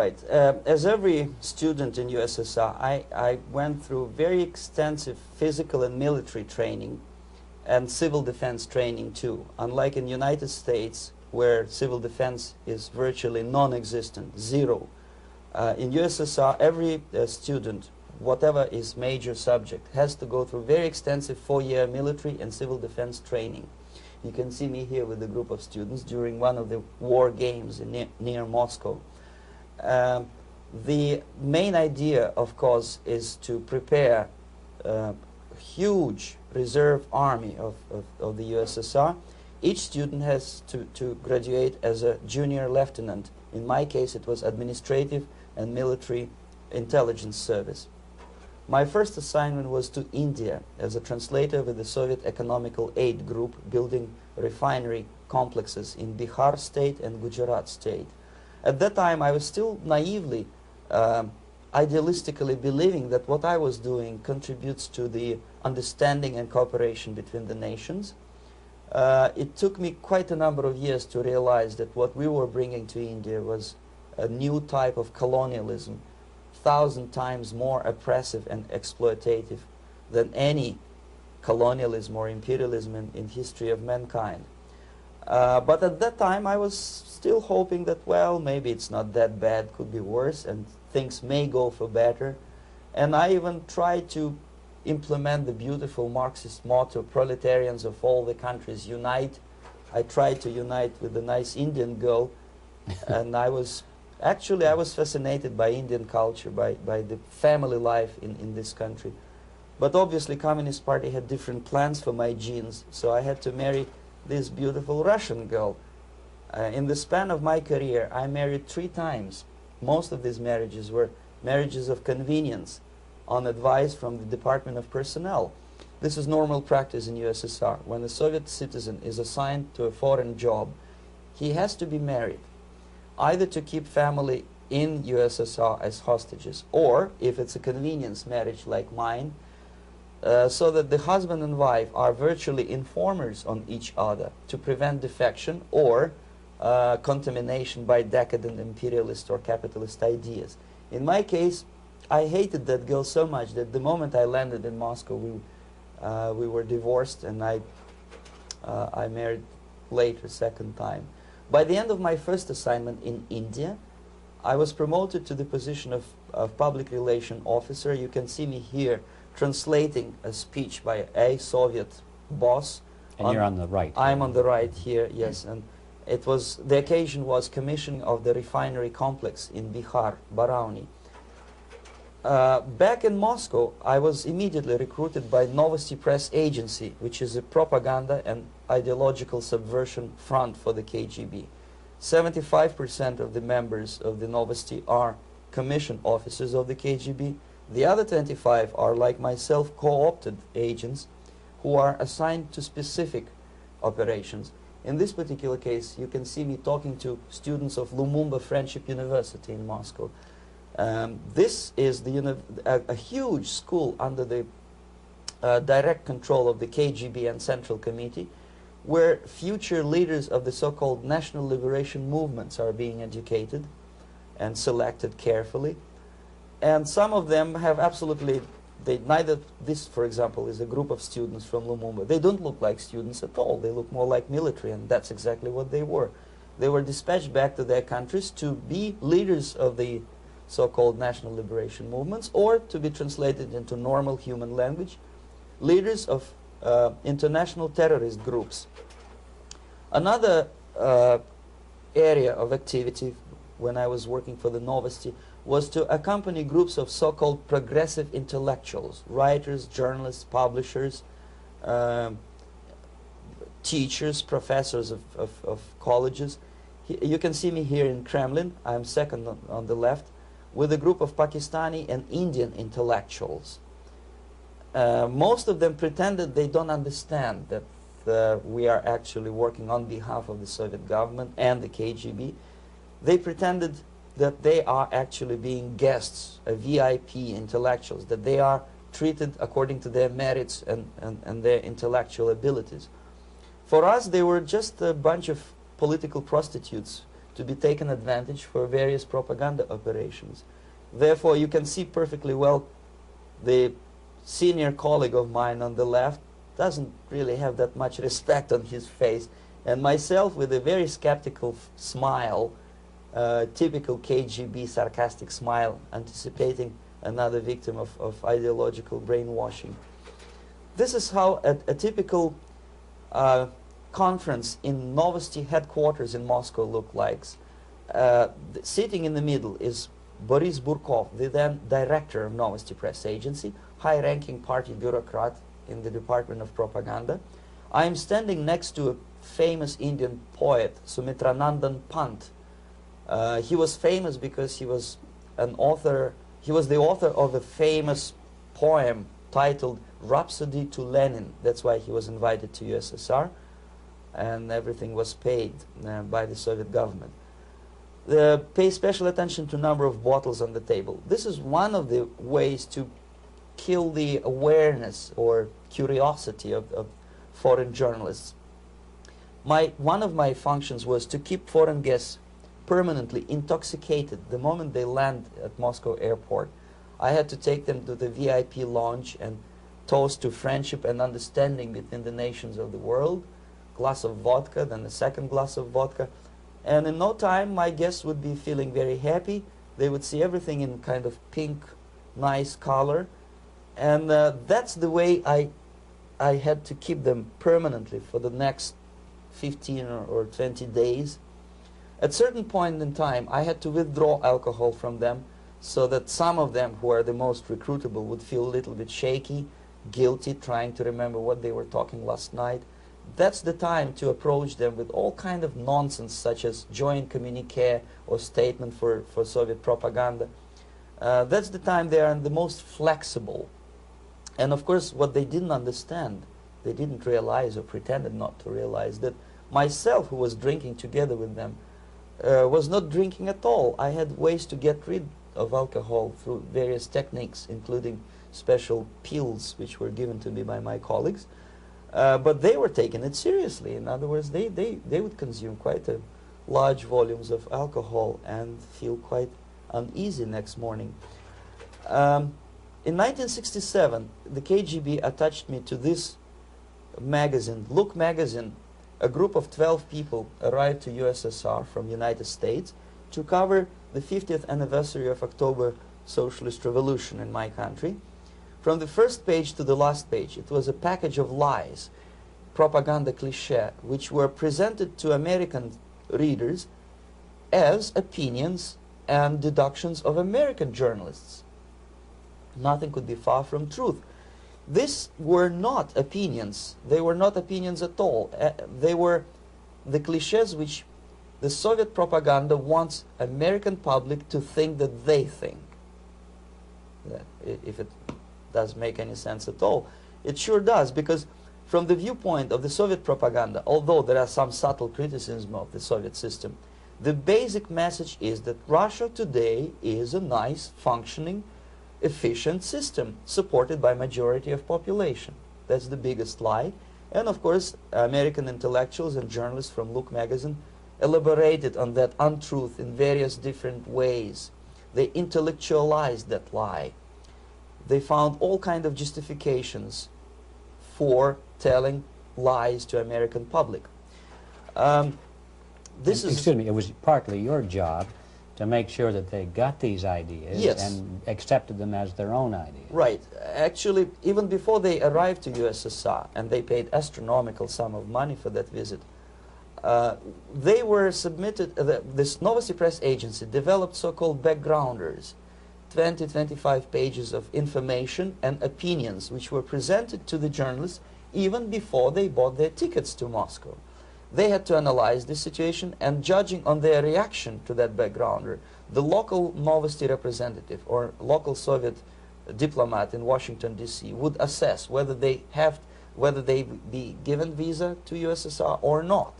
right. As every student in USSR, I went through very extensive physical and military training and civil defense training too. Unlike in United States, where civil defense is virtually non-existent, zero. In USSR, every student, whatever his major subject, has to go through very extensive 4-year military and civil defense training. You can see me here with a group of students during one of the war games near Moscow. The main idea, of course, is to prepare a huge reserve army of the USSR. Each student has to graduate as a junior lieutenant. In my case, it was administrative and military intelligence service. My first assignment was to India as a translator with the Soviet Economical Aid Group building refinery complexes in Bihar state and Gujarat state. At that time, I was still naively, idealistically believing that what I was doing contributes to the understanding and cooperation between the nations. It took me quite a number of years to realize that what we were bringing to India was a new type of colonialism, 1,000 times more oppressive and exploitative than any colonialism or imperialism in history of mankind. But at that time I was still hoping that, well, maybe it's not that bad, could be worse, and things may go for better. And I even tried to implement the beautiful Marxist motto, proletarians of all the countries unite. I tried to unite with a nice Indian girl, and I was fascinated by Indian culture, by the family life in this country. But obviously Communist Party had different plans for my genes, so I had to marry this beautiful Russian girl. In the span of my career, I married 3 times. Most of these marriages were marriages of convenience, on advice from the Department of Personnel. This is normal practice in USSR. When a Soviet citizen is assigned to a foreign job, he has to be married, either to keep family in USSR as hostages, or, if it's a convenience marriage like mine, so that the husband and wife are virtually informers on each other to prevent defection or contamination by decadent imperialist or capitalist ideas. In my case, I hated that girl so much that the moment I landed in Moscow, we were divorced, and I married later, second time. By the end of my first assignment in India, I was promoted to the position of public relation officer. You can see me here translating a speech by a Soviet boss. And you're on the right. I'm on the right here, yes. And it was, the occasion was commissioning of the refinery complex in Bihar, Barauni. Back in Moscow, I was immediately recruited by Novosti Press Agency, which is a propaganda and ideological subversion front for the KGB. 75% of the members of the Novosti are commissioned officers of the KGB. The other 25 are, like myself, co-opted agents who are assigned to specific operations. In this particular case, you can see me talking to students of Lumumba Friendship University in Moscow. This is a huge school under the direct control of the KGB and Central Committee, where future leaders of the so-called national liberation movements are being educated and selected carefully. And some of them have absolutely, this, for example, is a group of students from Lumumba. They don't look like students at all. They look more like military, and that's exactly what they were. They were dispatched back to their countries to be leaders of the so-called national liberation movements, or, to be translated into normal human language, leaders of international terrorist groups. Another area of activity when I was working for the Novosti was to accompany groups of so-called progressive intellectuals, writers, journalists, publishers, teachers, professors of colleges. You can see me here in Kremlin. I'm second on the left, with a group of Pakistani and Indian intellectuals. Most of them pretended they don't understand that we are actually working on behalf of the Soviet government and the KGB. They pretended that they are actually being guests, VIP intellectuals, that they are treated according to their merits and their intellectual abilities. For us, they were just a bunch of political prostitutes to be taken advantage for various propaganda operations. Therefore, you can see perfectly well the senior colleague of mine on the left doesn't really have that much respect on his face, and myself with a very skeptical smile, typical KGB sarcastic smile, anticipating another victim of ideological brainwashing. This is how a typical conference in Novosti headquarters in Moscow looked like. Sitting in the middle is Boris Burkov, the then director of Novosti press agency, high-ranking party bureaucrat in the Department of Propaganda. I am standing next to a famous Indian poet, Sumitranandan Pant. He was famous because he was an author. He was the author of a famous poem titled Rhapsody to Lenin. That's why he was invited to USSR, and everything was paid by the Soviet government. Pay special attention to number of bottles on the table. This is one of the ways to kill the awareness or curiosity of foreign journalists. One of my functions was to keep foreign guests permanently intoxicated the moment they land at Moscow airport. I had to take them to the VIP lounge and toast to friendship and understanding between the nations of the world. Glass of vodka, then a second glass of vodka. And in no time, my guests would be feeling very happy. They would see everything in kind of pink, nice color. And that's the way I had to keep them permanently for the next 15 or 20 days. At certain point in time, I had to withdraw alcohol from them so that some of them, who are the most recruitable, would feel a little bit shaky, guilty, trying to remember what they were talking last night. That's the time to approach them with all kind of nonsense, such as joint communique or statement for Soviet propaganda. That's the time they are the most flexible. And of course, what they didn't understand, they didn't realize or pretended not to realize, that myself, who was drinking together with them, was not drinking at all. I had ways to get rid of alcohol through various techniques, including special pills which were given to me by my colleagues. But they were taking it seriously. In other words, they would consume quite large volumes of alcohol and feel quite uneasy next morning. In 1967, the KGB attached me to this magazine, Look magazine. A group of 12 people arrived to USSR from United States to cover the 50th anniversary of October Socialist Revolution in my country. From the first page to the last page, it was a package of lies, propaganda cliché, which were presented to American readers as opinions and deductions of American journalists. Nothing could be far from truth. These were not opinions. They were not opinions at all. They were the clichés which the Soviet propaganda wants American public to think that they think. If it does make any sense at all. It sure does, because from the viewpoint of the Soviet propaganda, although there are some subtle criticisms of the Soviet system, the basic message is that Russia today is a nice, functioning, efficient system supported by majority of population. That's the biggest lie. And of course, American intellectuals and journalists from Look magazine elaborated on that untruth in various different ways. They intellectualized that lie. They found all kinds of justifications for telling lies to American public. Excuse me, it was partly your job to make sure that they got these ideas, yes, and accepted them as their own ideas. Right. Actually, even before they arrived to USSR, and they paid astronomical sum of money for that visit, they were submitted, this Novosti Press Agency developed so-called backgrounders, 20-25 pages of information and opinions which were presented to the journalists even before they bought their tickets to Moscow. They had to analyze the situation, and judging on their reaction to that backgrounder, the local Novosti representative or local Soviet diplomat in Washington, D.C. would assess whether they be given visa to USSR or not.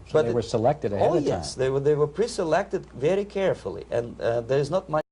So they were selected ahead of time. Oh yes, they were pre-selected very carefully, and there is not much